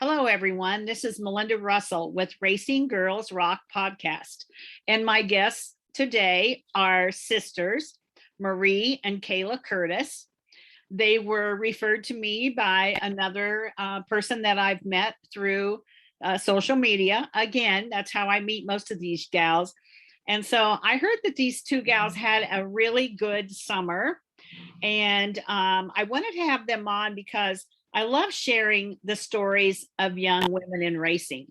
Hello, everyone. This is Melinda Russell with Racing Girls Rock Podcast. And my guests today are sisters, Marie and Kayla Curtis. They were referred to me by another person that I've met through social media. Again, that's how I meet most of these gals. And so I heard that these two gals had a really good summer. And I wanted to have them on because I love sharing the stories of young women in racing.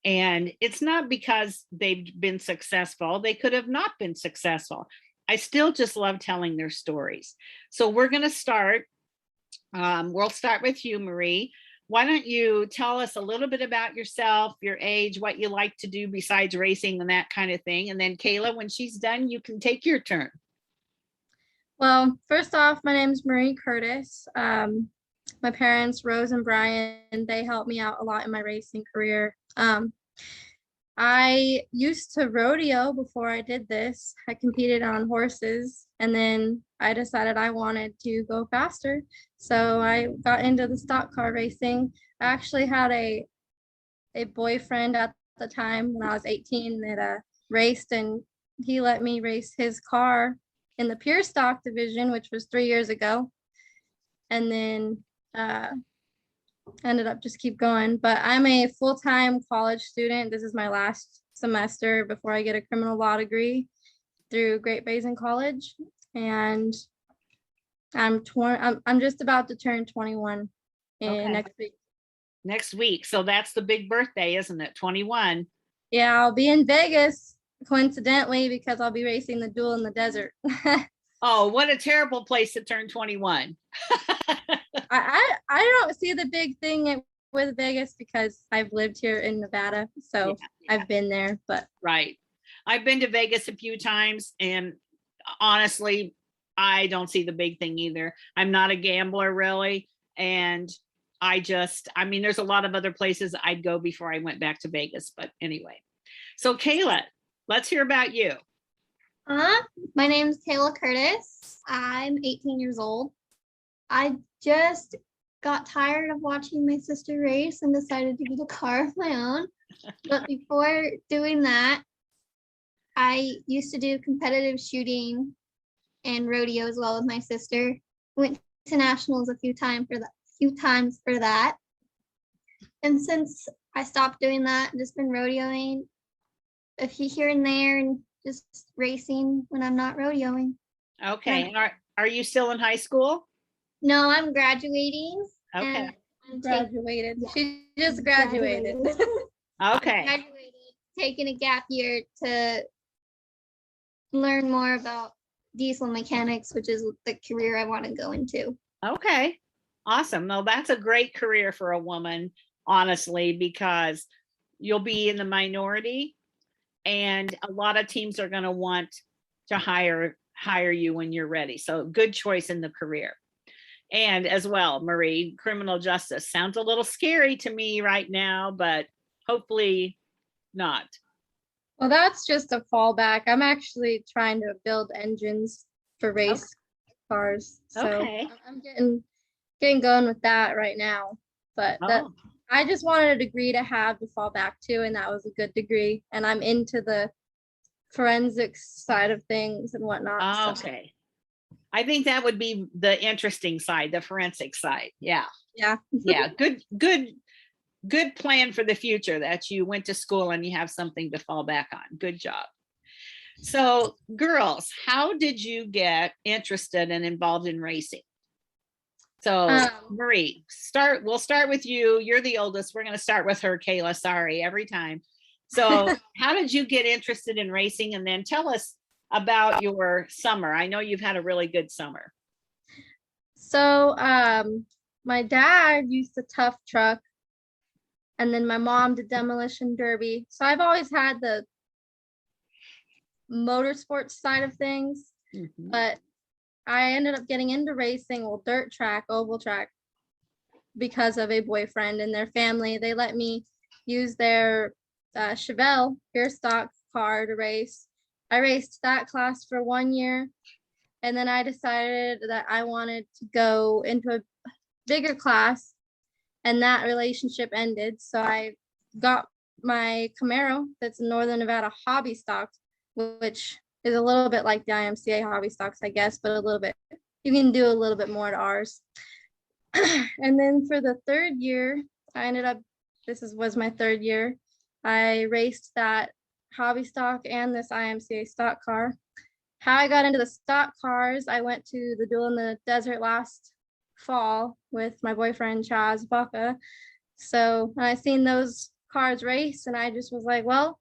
And it's not because they've been successful, they could have not been successful. I still just love telling their stories. So we're going to start. We'll start with you, Marie. Why don't you tell us a little bit about yourself, your age, what you like to do besides racing and that kind of thing. And then Kayla, when she's done, you can take your turn. Well, first off, my name is Marie Curtis. My parents, Rose and Brian, they helped me out a lot in my racing career. I used to rodeo before I did this. I competed on horses, and then I decided I wanted to go faster. So I got into the stock car racing. I actually had a boyfriend at the time when I was 18 that raced, and he let me race his car in the pure stock division, which was 3 years ago. And then ended up just keep going. But I'm a full-time college student. This is my last semester before I get a criminal law degree through Great Basin College. And I'm just about to turn 21 next week. Next week. So that's the big birthday, isn't it? 21. Yeah, I'll be in Vegas, coincidentally, because I'll be racing the duel in the desert. Oh, what a terrible place to turn 21. I don't see the big thing with Vegas because I've lived here in Nevada, so yeah. I've been there. But right, I've been to Vegas a few times, and honestly, I don't see the big thing either. I'm not a gambler really, and there's a lot of other places I'd go before I went back to Vegas. But anyway, so Kayla, let's hear about you. My name is Kayla Curtis. I'm 18 years old. I just got tired of watching my sister race and decided to get a car of my own. But before doing that, I used to do competitive shooting and rodeo as well with my sister. Went to nationals a few times for that. And since I stopped doing that, I've just been rodeoing a few here and there and just racing when I'm not rodeoing. Okay. Are you still in high school? No, I'm graduating. Okay. I'm graduated. She just graduated. Okay. Graduated, taking a gap year to learn more about diesel mechanics, which is the career I want to go into. Okay. Awesome. No, that's a great career for a woman, honestly, because you'll be in the minority and a lot of teams are going to want to hire you when you're ready. So good choice in the career. And as well, Marie, criminal justice sounds a little scary to me right now, but hopefully not. Well, that's just a fallback. I'm actually trying to build engines for race cars. So I'm getting going with that right now. But I just wanted a degree to have to fall back to, and that was a good degree. And I'm into the forensics side of things and whatnot. Okay. I think that would be the interesting side, the forensic side. Yeah. Yeah. Yeah. Good plan for the future that you went to school and you have something to fall back on. Good job. So girls, how did you get interested and involved in racing? So Marie, we'll start with you. You're the oldest. We're going to start with her, Kayla. Sorry, every time. So how did you get interested in racing? And then tell us about your summer. I know you've had a really good summer. So my dad used a tough truck, and then my mom did demolition derby. So I've always had the motorsports side of things, but I ended up getting into racing, dirt track, oval track, because of a boyfriend and their family. They let me use their Chevelle pure stock car to race. I raced that class for 1 year, and then I decided that I wanted to go into a bigger class and that relationship ended. So I got my Camaro that's Northern Nevada hobby stock, which is a little bit like the IMCA hobby stocks, I guess, but a little bit, you can do a little bit more to ours. And then for the third year, I ended up, was my third year, I raced that hobby stock and this IMCA stock car. How I got into the stock cars, I went to the Duel in the Desert last fall with my boyfriend Chaz Baca. So I seen those cars race, and I just was like, well,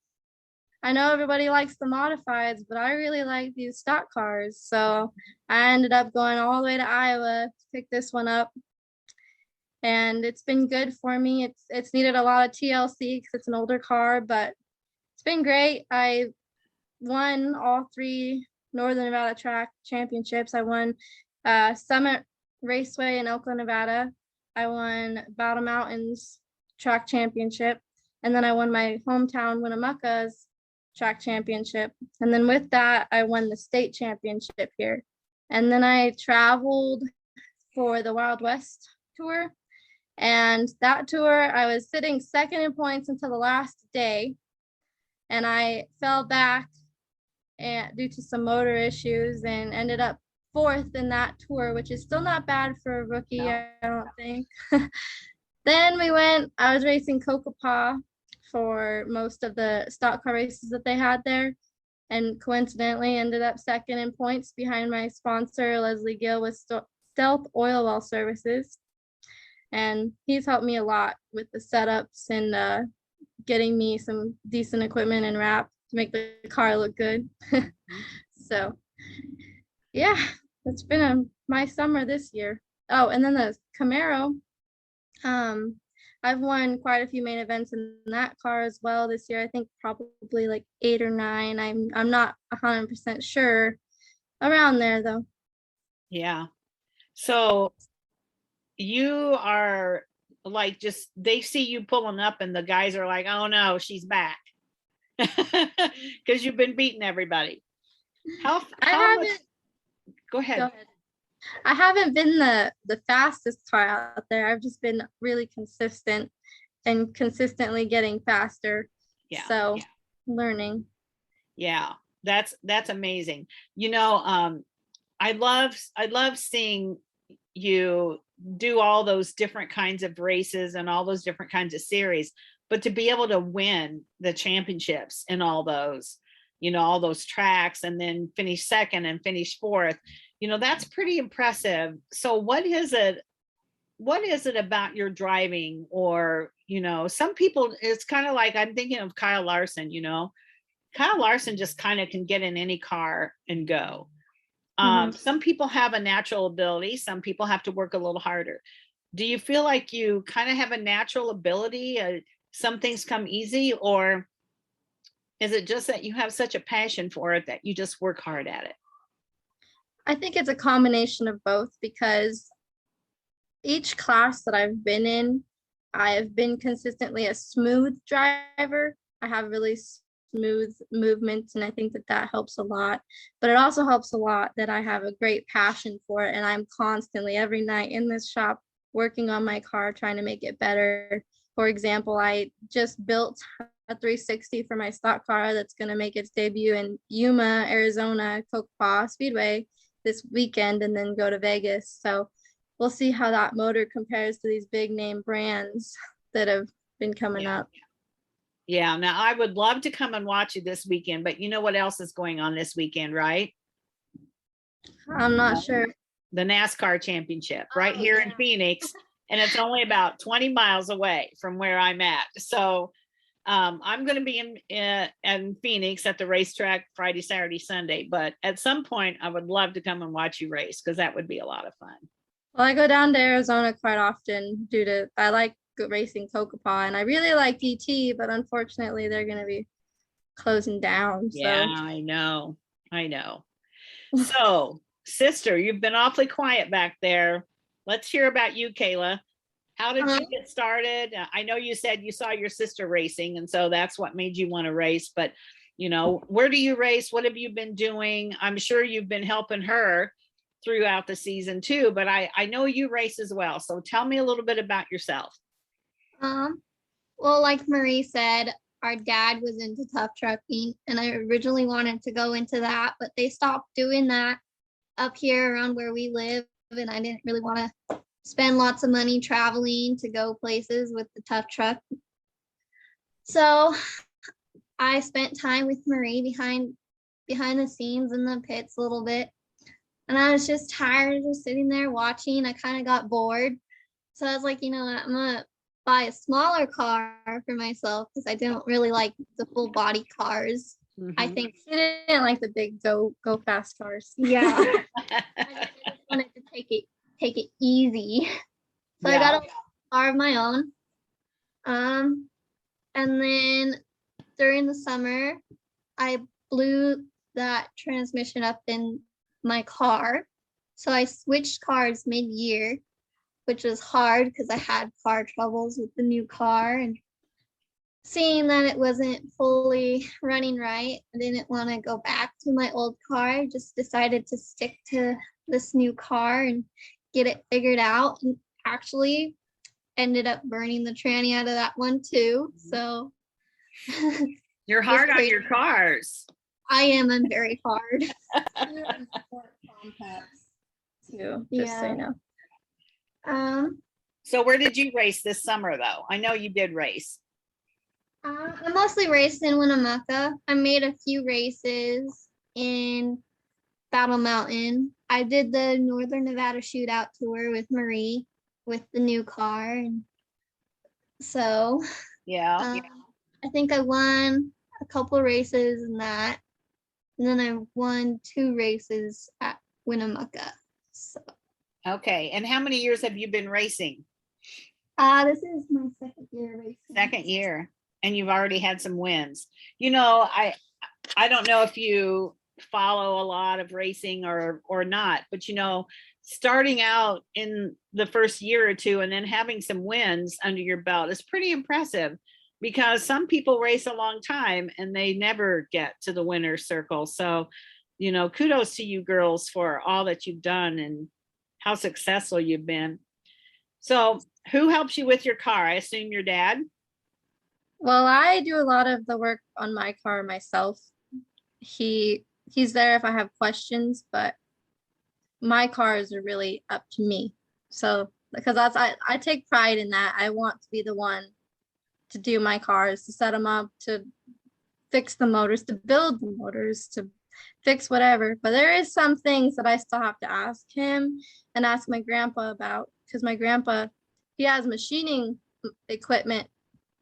I know everybody likes the modifieds, but I really like these stock cars. So I ended up going all the way to Iowa to pick this one up, and it's been good for me. It's needed a lot of TLC because it's an older car, but it's been great. I won all 3 Northern Nevada track championships. I won Summit Raceway in Elko, Nevada. I won Battle Mountains track championship. And then I won my hometown Winnemucca's track championship. And then with that, I won the state championship here. And then I traveled for the Wild West tour. And that tour, I was sitting second in points until the last day. And I fell back due to some motor issues and ended up 4th in that tour, which is still not bad for a rookie, no. I don't think. Then I was racing Kokopah for most of the stock car races that they had there, and coincidentally ended up second in points behind my sponsor, Leslie Gill, with Stealth Oil Well Services. And he's helped me a lot with the setups and getting me some decent equipment and wrap to make the car look good. So yeah, it's been my summer this year. Oh, and then the Camaro, I've won quite a few main events in that car as well this year. I think probably like 8 or 9. I'm not 100% sure. Around there though. Yeah. So you are like, just they see you pulling up and the guys are like, oh no, she's back. Because you've been beating everybody. How much? Go ahead. I haven't been the fastest car out there. I've just been really consistent and consistently getting faster. Yeah. So learning. Yeah, that's amazing. You know, I love seeing you do all those different kinds of races and all those different kinds of series, but to be able to win the championships in all those, you know, all those tracks, and then finish second and finish 4th, you know, that's pretty impressive. So what is it about your driving? Or, you know, some people, it's kind of like, I'm thinking of Kyle Larson. You know, Kyle Larson just kind of can get in any car and go. Some people have a natural ability. Some people have to work a little harder. Do you feel like you kind of have a natural ability? Some things come easy, or is it just that you have such a passion for it that you just work hard at it? I think it's a combination of both, because each class that I've been in, I have been consistently a smooth driver. I have really smooth movements, and I think that helps a lot. But it also helps a lot that I have a great passion for it, and I'm constantly every night in this shop working on my car, trying to make it better. For example, I just built a 360 for my stock car that's going to make its debut in Yuma, Arizona, Kokopah Speedway this weekend, and then go to Vegas. So we'll see how that motor compares to these big name brands that have been coming up. Yeah, now I would love to come and watch you this weekend, but you know what else is going on this weekend, right? I'm not sure. The NASCAR championship right here in Phoenix, and it's only about 20 miles away from where I'm at. So I'm going to be in Phoenix at the racetrack Friday, Saturday, Sunday, but at some point I would love to come and watch you race, because that would be a lot of fun. Well, I go down to Arizona quite often I like racing Kokopah, and I really like ET, but unfortunately they're going to be closing down. So. Yeah, I know. So, sister, you've been awfully quiet back there. Let's hear about you, Kayla. How did you get started? I know you said you saw your sister racing, and so that's what made you want to race, but you know, where do you race? What have you been doing? I'm sure you've been helping her throughout the season too, but I know you race as well. So tell me a little bit about yourself. Well, like Marie said, our dad was into tough trucking, and I originally wanted to go into that, but they stopped doing that up here around where we live, and I didn't really want to spend lots of money traveling to go places with the tough truck. So I spent time with Marie behind the scenes in the pits a little bit, and I was just tired of just sitting there watching. I kind of got bored, so I was like, you know what, I'm gonna buy a smaller car for myself because I don't really like the full body cars. I Mhm. think, She didn't like the big go fast cars. yeah, I just wanted to take it easy. So I Yeah. got a car of my own. And then during the summer, I blew that transmission up in my car. So I switched cars mid-year, which was hard because I had car troubles with the new car, and seeing that it wasn't fully running right, I didn't want to go back to my old car. I just decided to stick to this new car and get it figured out, and actually ended up burning the tranny out of that one too. So You're it was hard on crazy. your cars. I'm very hard. Compacts too, just so you know. Um, So where did you race this summer though? I know you did race. I mostly raced in Winnemucca. I made a few races in Battle Mountain. I did the Northern Nevada Shootout Tour with Marie with the new car, and so Yeah. I think I won a couple races in that, and then I won 2 races at Winnemucca. So Okay. And how many years have you been racing? this is my second year racing. Second year. And you've already had some wins. You know, I don't know if you follow a lot of racing or not, but you know, starting out in the first year or two and then having some wins under your belt is pretty impressive, because some people race a long time and they never get to the winner's circle. So, you know, kudos to you girls for all that you've done and how successful you've been. So who helps you with your car? I assume your dad. Well, I do a lot of the work on my car myself. He's there if I have questions, but my cars are really up to me. So because I take pride in that. I want to be the one to do my cars, to set them up, to fix the motors, to build the motors, to fix whatever. But there is some things that I still have to ask him and ask my grandpa about, because my grandpa, he has machining equipment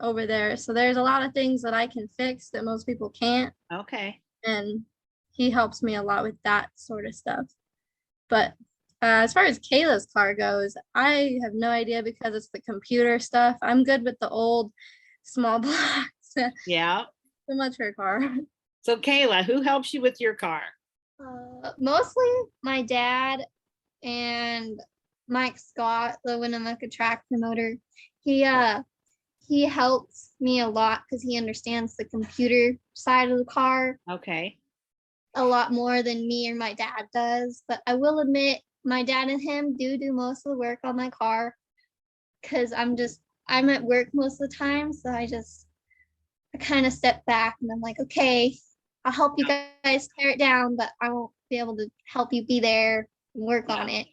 over there. So there's a lot of things that I can fix that most people can't. Okay. And he helps me a lot with that sort of stuff. But as far as Kayla's car goes, I have no idea because it's the computer stuff. I'm good with the old small blocks. Yeah. So much her car. So Kayla, who helps you with your car? Mostly my dad and Mike Scott, the Winnemucca track promoter. He helps me a lot because he understands the computer side of the car Okay. a lot more than me or my dad does. But I will admit, my dad and him do most of the work on my car because I'm at work most of the time. So I kind of step back and I'm like, okay, I'll help you guys tear it down, but I won't be able to help you be there and work on it.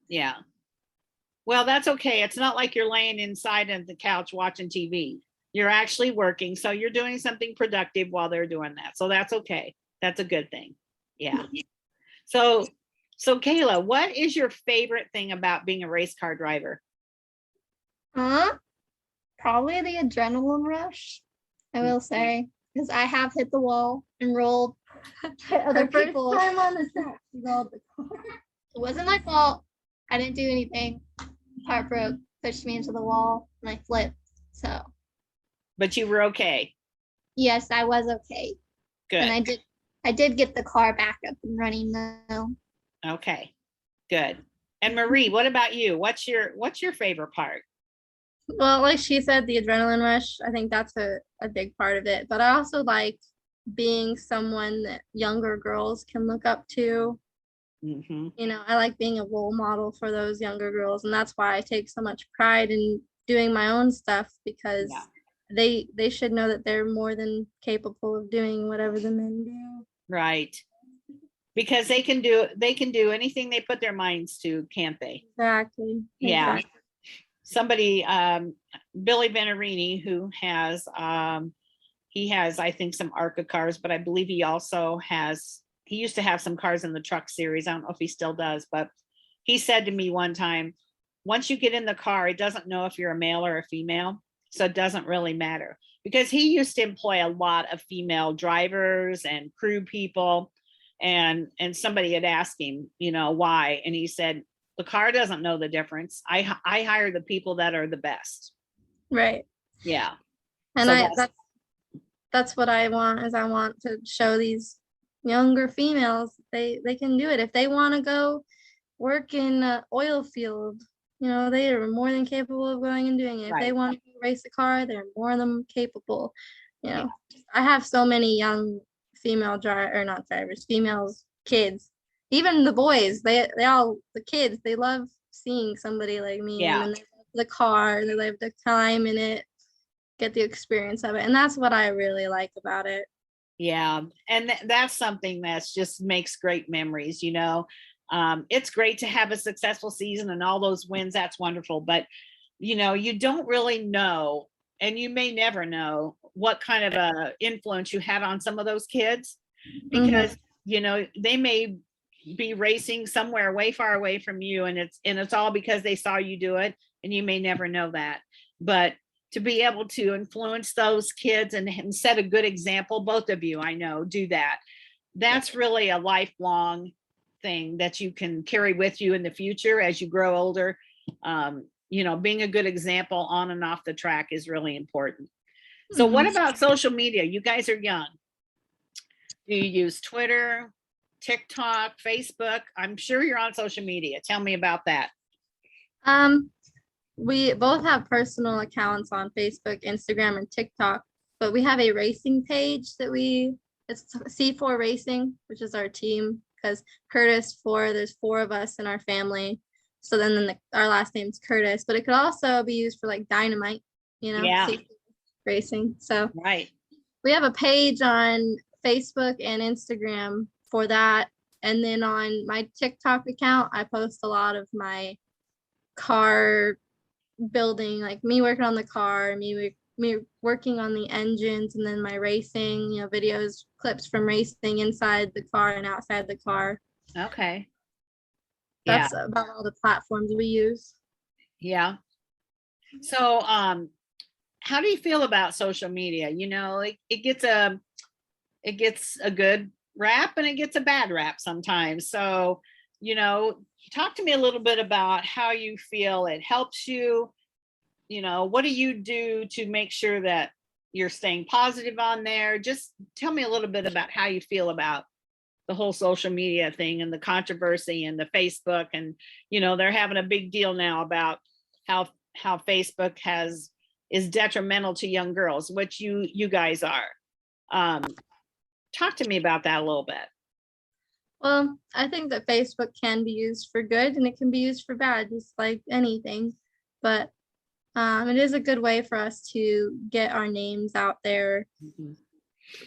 Yeah. Well, that's okay. It's not like you're laying inside on the couch watching TV. You're actually working. So you're doing something productive while they're doing that. So that's okay. That's a good thing. Yeah. So Kayla, what is your favorite thing about being a race car driver? Probably the adrenaline rush, I will say, because I have hit the wall and rolled other people. First time on the track, she rolled the car. It wasn't my fault. I didn't do anything. Part broke, pushed me into the wall, and I flipped. So, But you were okay. yes, I was okay. Good. And I did get the car back up and running though. Okay. Good. And Marie, what about you? What's your favorite part? Well, like she said, the adrenaline rush, I think that's a big part of it. But I also like being someone that younger girls can look up to. Mm-hmm. You know, I like being a role model for those younger girls. And that's why I take so much pride in doing my own stuff, because Yeah. they should know that they're more than capable of doing whatever the men do. Right. Because they can do anything they put their minds to, can't they? Exactly. Yeah. Exactly. Somebody, Billy Venerini, who has, he has, I think, some ARCA cars, but I believe he also has, he used to have some cars in the truck series. I don't know if he still does, but he said to me one time, once you get in the car, it doesn't know if you're a male or a female. So it doesn't really matter, because he used to employ a lot of female drivers and crew people. And somebody had asked him, why? And he said, the car doesn't know the difference. I hire the people that are the best. Right. Yeah. And So that's what I want, is I want to show these younger females they can do it. If they want to go work in an oil field, they are more than capable of going and doing it. If they right. want to race a car, they're more than capable. Yeah. I have so many young female females, kids, even the boys, they all, the kids, they love seeing somebody like me. Yeah. And they love the car, they love to climb in it, get the experience of it. And that's what I really like about it. Yeah. And that's something that's just makes great memories. It's great to have a successful season and all those wins. That's wonderful. But, you don't really know, and you may never know what kind of a influence you had on some of those kids, because, they may be racing somewhere way far away from you, and it's all because they saw you do it, and you may never know that. But to be able to influence those kids and set a good example, both of you, I know, do that. That's really a lifelong thing that you can carry with you in the future as you grow older. Being a good example on and off the track is really important. So what about social media? You guys are young. Do you use Twitter, TikTok, Facebook? I'm sure you're on social media. Tell me about that. We both have personal accounts on Facebook, Instagram, and TikTok, but we have a racing page it's C4 Racing, which is our team, because there's 4 of us in our family. So then our last name's Curtis, but it could also be used for like Dynamite, Yeah. C4 Racing. So right. We have a page on Facebook and Instagram for that. And then on my TikTok account, I post a lot of my car building, like me working on the car, me working on the engines, and then my racing, videos, clips from racing inside the car and outside the car. Okay. That's about all the platforms we use. Yeah. So, how do you feel about social media? It gets a good rap and it gets a bad rap sometimes. So, talk to me a little bit about how you feel it helps you. What do you do to make sure that you're staying positive on there? Just tell me a little bit about how you feel about the whole social media thing and the controversy and the Facebook. And, they're having a big deal now about how Facebook is detrimental to young girls, which you guys are. Talk to me about that a little bit. Well, I think that Facebook can be used for good and it can be used for bad, just like anything. But it is a good way for us to get our names out there,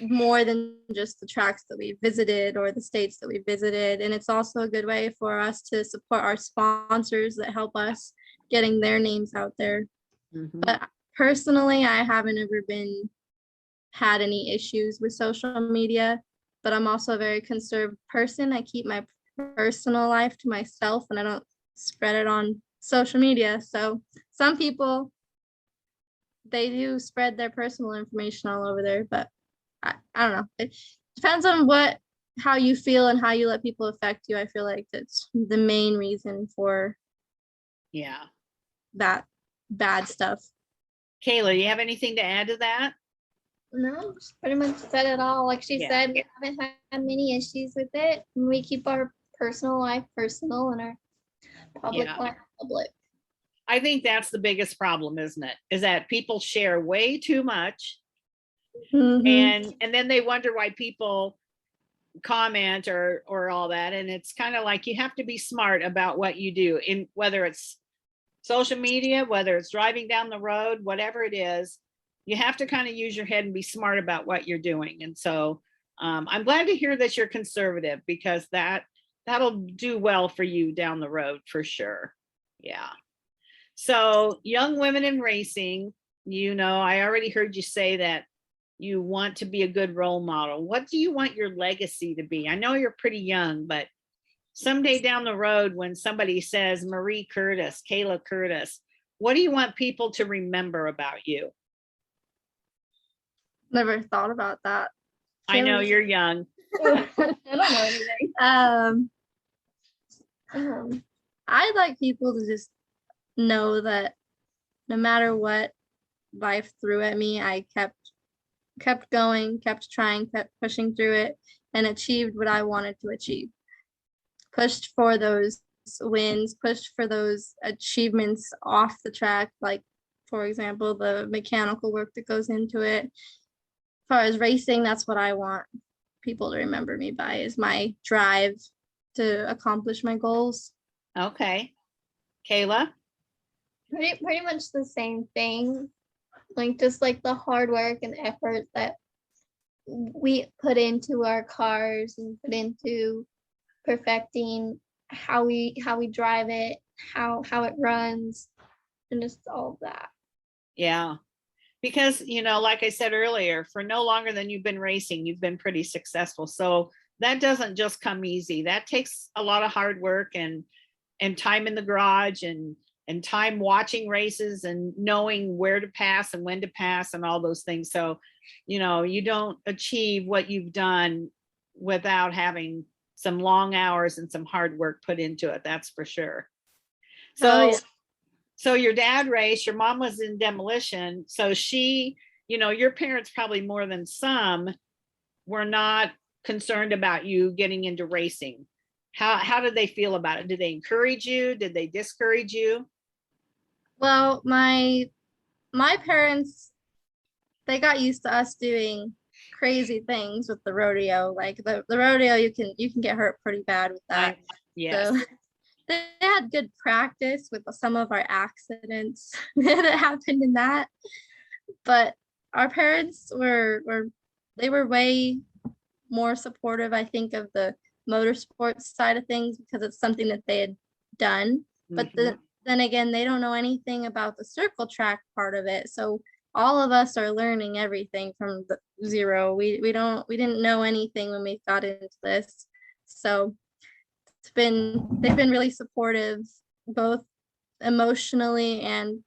more than just the tracks that we visited or the states that we visited. And it's also a good way for us to support our sponsors that help us getting their names out there. But personally, I haven't ever had any issues with social media, but I'm also a very conservative person. I keep my personal life to myself and I don't spread it on social media. So some people, they do spread their personal information all over there, but I don't know. It depends on how you feel and how you let people affect you. I feel like that's the main reason for that bad stuff. Kayla, you have anything to add to that? No, pretty much said it all. Like she said, we haven't had many issues with it. We keep our personal life personal and our public life public. I think that's the biggest problem, isn't it? Is that people share way too much. And then they wonder why people comment or all that. And it's kind of like you have to be smart about what you do, in whether it's social media, whether it's driving down the road, whatever it is, you have to kind of use your head and be smart about what you're doing. And so I'm glad to hear that you're conservative, because that'll do well for you down the road for sure. Yeah. So young women in racing, I already heard you say that you want to be a good role model. What do you want your legacy to be? I know you're pretty young, but someday down the road, when somebody says Marie Curtis, Kayla Curtis, what do you want people to remember about you? Never thought about that. I know you're young. I don't know anything. I'd like people to just know that no matter what life threw at me, I kept going, kept trying, kept pushing through it, and achieved what I wanted to achieve. Pushed for those wins, pushed for those achievements off the track, like, for example, the mechanical work that goes into it. As far as racing, that's what I want people to remember me by, is my drive to accomplish my goals. Okay. Kayla? Pretty much the same thing. Like, just like the hard work and effort that we put into our cars and put into perfecting how we drive it, how it runs, and just all of that. Yeah. Because, like I said earlier, for no longer than you've been racing, you've been pretty successful. So that doesn't just come easy. That takes a lot of hard work and time in the garage and time watching races and knowing where to pass and when to pass and all those things. So, you don't achieve what you've done without having some long hours and some hard work put into it. That's for sure. So, So your dad raced, your mom was in demolition. So she, your parents probably more than some were not concerned about you getting into racing. How did they feel about it? Did they encourage you? Did they discourage you? Well, my parents, they got used to us doing crazy things with the rodeo. Like the rodeo, you can get hurt pretty bad with that. Yes. So they had good practice with some of our accidents that happened in that. But our parents were way more supportive, I think, of the motorsports side of things, because it's something that they had done. But then again, they don't know anything about the circle track part of it. So all of us are learning everything from the zero. We didn't know anything when we got into this. So they've been really supportive, both emotionally and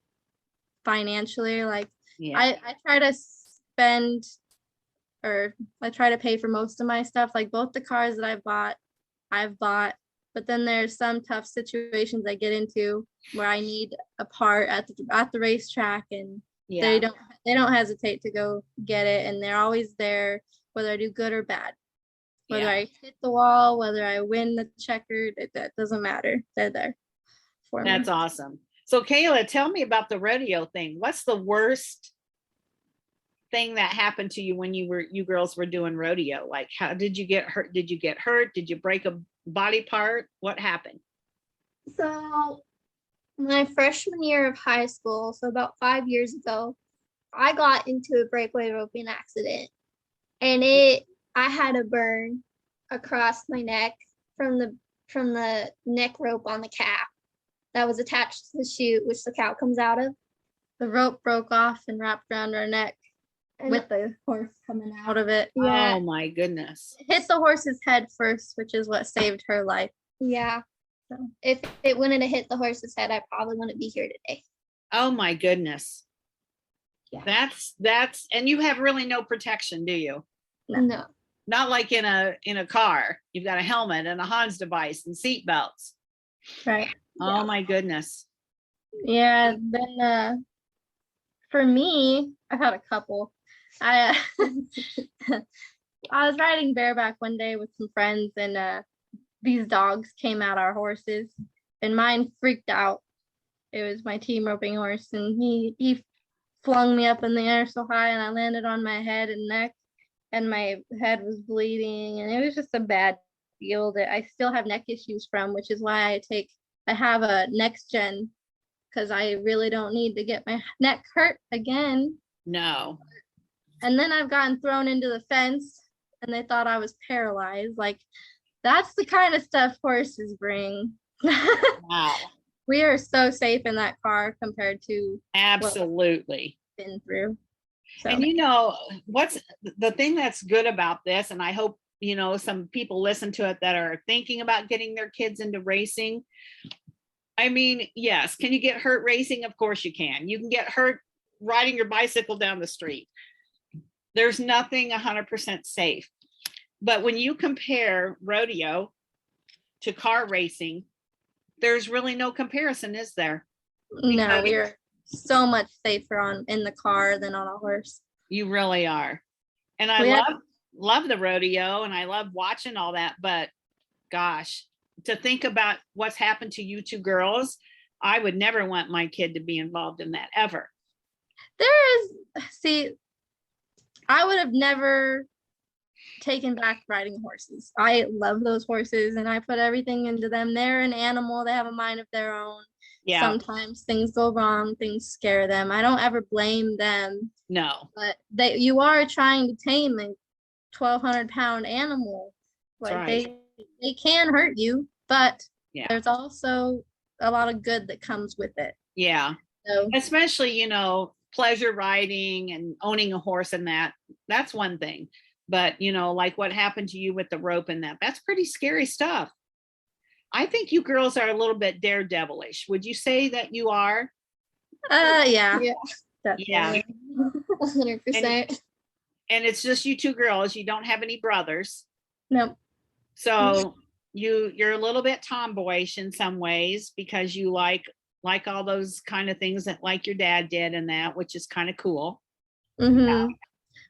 financially. Like, I try to spend, or I try to pay for most of my stuff. Like, both the cars that I've bought, but then there's some tough situations I get into where I need a part at the racetrack, and they don't hesitate to go get it, and they're always there, whether I do good or bad. Whether I hit the wall, whether I win the checkered, that doesn't matter. They're there for me. That's awesome. So Kayla, tell me about the rodeo thing. What's the worst thing that happened to you when you girls were doing rodeo? Like, how did you get hurt? Did you get hurt? Did you break a body part? What happened? So my freshman year of high school, so about 5 years ago, I got into a breakaway roping accident, and I had a burn across my neck from the neck rope on the calf that was attached to the chute, which the cow comes out of. The rope broke off and wrapped around our neck with the horse coming out of it. Yeah. Oh my goodness. It hit the horse's head first, which is what saved her life. Yeah. So if it wouldn't have hit the horse's head, I probably wouldn't be here today. Oh my goodness. Yeah. That's and you have really no protection, do you? No. Not like in a car. You've got a helmet and a Hans device and seat belts. Right. Oh my goodness. Yeah. Then for me, I've had a couple. I was riding bareback one day with some friends, and these dogs came at our horses, and mine freaked out. It was my team roping horse, and he flung me up in the air so high, and I landed on my head and neck, and my head was bleeding, and it was just a bad deal that I still have neck issues from, which is why I have a next gen because I really don't need to get my neck hurt again. No. And then I've gotten thrown into the fence and they thought I was paralyzed. Like, that's the kind of stuff horses bring. Wow. We are so safe in that car compared to Absolutely. what we've been through. So. And what's the thing that's good about this, and I hope, some people listen to it that are thinking about getting their kids into racing. I mean, yes, can you get hurt racing? Of course you can. You can get hurt riding your bicycle down the street. There's nothing 100% safe. But when you compare rodeo to car racing, there's really no comparison, is there? No, we're so much safer in the car than on a horse. You really are. And I love the rodeo and I love watching all that, but gosh, to think about what's happened to you two girls, I would never want my kid to be involved in that ever. I would have never taken back riding horses. I love those horses and I put everything into them. They're an animal. They have a mind of their own. Yeah. Sometimes things go wrong, things scare them. I don't ever blame them. No. But you are trying to tame a 1,200-pound animal. Like right. They can hurt you, but there's also a lot of good that comes with it. Yeah. So, especially, pleasure riding and owning a horse and that's one thing. But, like what happened to you with the rope and that's pretty scary stuff. I think you girls are a little bit daredevilish. Would you say that you are? Yeah. Definitely. Yeah. 100%. And it's just you two girls. You don't have any brothers. No. So you're a little bit tomboyish in some ways because you like all those kind of things that like your dad did and that, which is kind of cool. Mm-hmm. Yeah.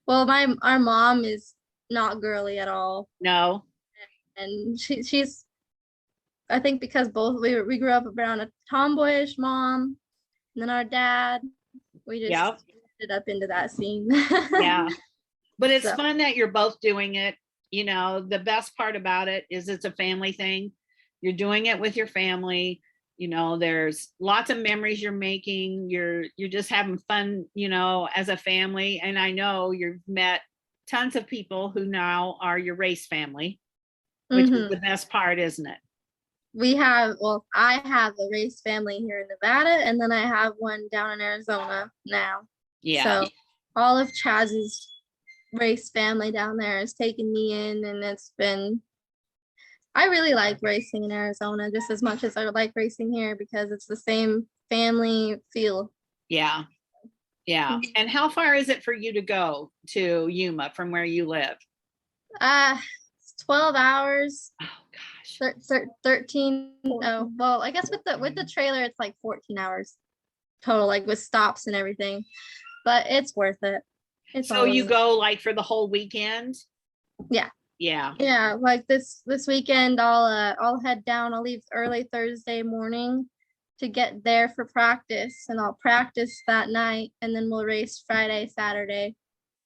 Well, our mom is not girly at all. No. And she's, I think because both we grew up around a tomboyish mom, and then our dad, we just ended up into that scene. Yeah. But it's fun that you're both doing it. The best part about it is it's a family thing. You're doing it with your family. There's lots of memories you're making. You're just having fun, as a family. And I know you've met tons of people who now are your race family, which is the best part, isn't it? I have a race family here in Nevada, and then I have one down in Arizona now. Yeah. So all of Chaz's race family down there has taken me in, and I really like racing in Arizona just as much as I like racing here because it's the same family feel. Yeah. Yeah. And how far is it for you to go to Yuma from where you live? It's 12 hours. Oh gosh. 13. Oh, well, I guess with the trailer, it's like 14 hours total, like with stops and everything, but it's worth it. So you go like for the whole weekend? Yeah. Yeah. Yeah. Like this weekend, I'll head down. I'll leave early Thursday morning to get there for practice, and I'll practice that night, and then we'll race Friday, Saturday,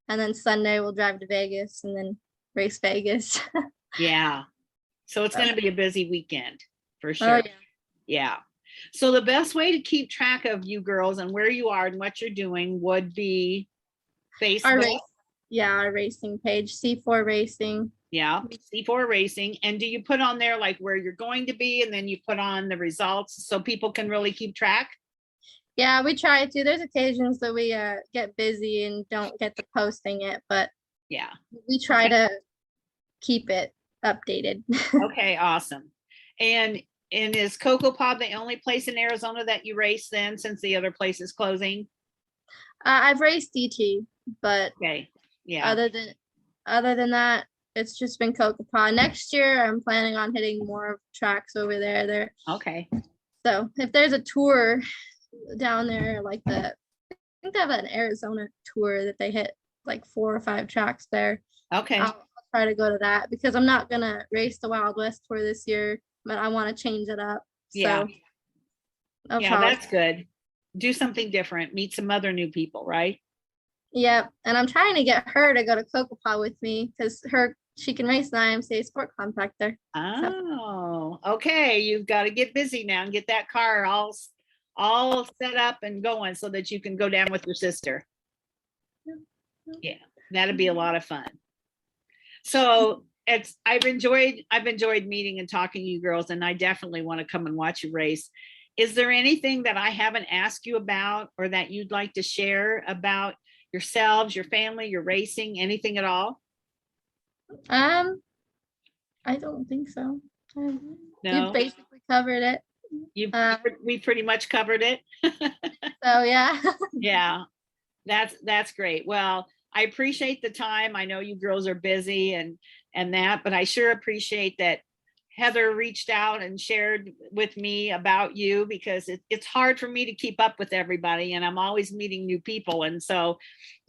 and then Sunday we'll drive to Vegas and then race Vegas. Yeah. So it's going to be a busy weekend for sure. Oh, yeah. Yeah. So the best way to keep track of you girls and where you are and what you're doing would be Facebook. Our racing page, C4 Racing. Yeah, C4 Racing. And do you put on there like where you're going to be, and then you put on the results so people can really keep track? Yeah, we try to. There's occasions that we get busy and don't get to posting it, but yeah, we try to keep it updated. Okay, awesome. And is Cocoa Pod the only place in Arizona that you race then, since the other place is closing? I've raced DT, but okay, yeah. Other than that, it's just been Cocoa Pod. Next year, I'm planning on hitting more tracks over there. Okay. So if there's a tour down there like that, I think they have an Arizona tour that they hit like 4 or 5 tracks there. Okay. I'll try to go to that because I'm not gonna race the Wild West tour this year, but I want to change it up. Yeah. So that's good. Do something different. Meet some other new people, right? Yep. And I'm trying to get her to go to Cocoa Pod with me because she can race an IMCA sport compactor. Oh, okay. You've got to get busy now and get that car all all set up and going so that you can go down with your sister. Yeah, that'd be a lot of fun. So I've enjoyed meeting and talking to you girls, and I definitely want to come and watch you race. Is there anything that I haven't asked you about or that you'd like to share about yourselves, your family, your racing, anything at all? I don't think so. No, You've basically covered it. we pretty much covered it. So yeah. Yeah, that's great. Well, I appreciate the time. I know you girls are busy and that, but I sure appreciate that Heather reached out and shared with me about you, because it's hard for me to keep up with everybody, and I'm always meeting new people. And so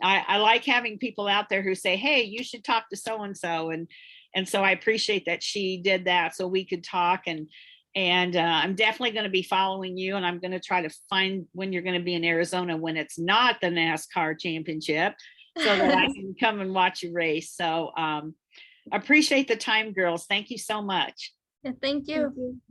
I like having people out there who say, hey, you should talk to so-and-so. And so I appreciate that she did that so we could talk. And I'm definitely going to be following you, and I'm going to try to find when you're going to be in Arizona when it's not the NASCAR championship, so that I can come and watch you race. So appreciate the time, girls. Thank you so much. Yeah, thank you. Thank you.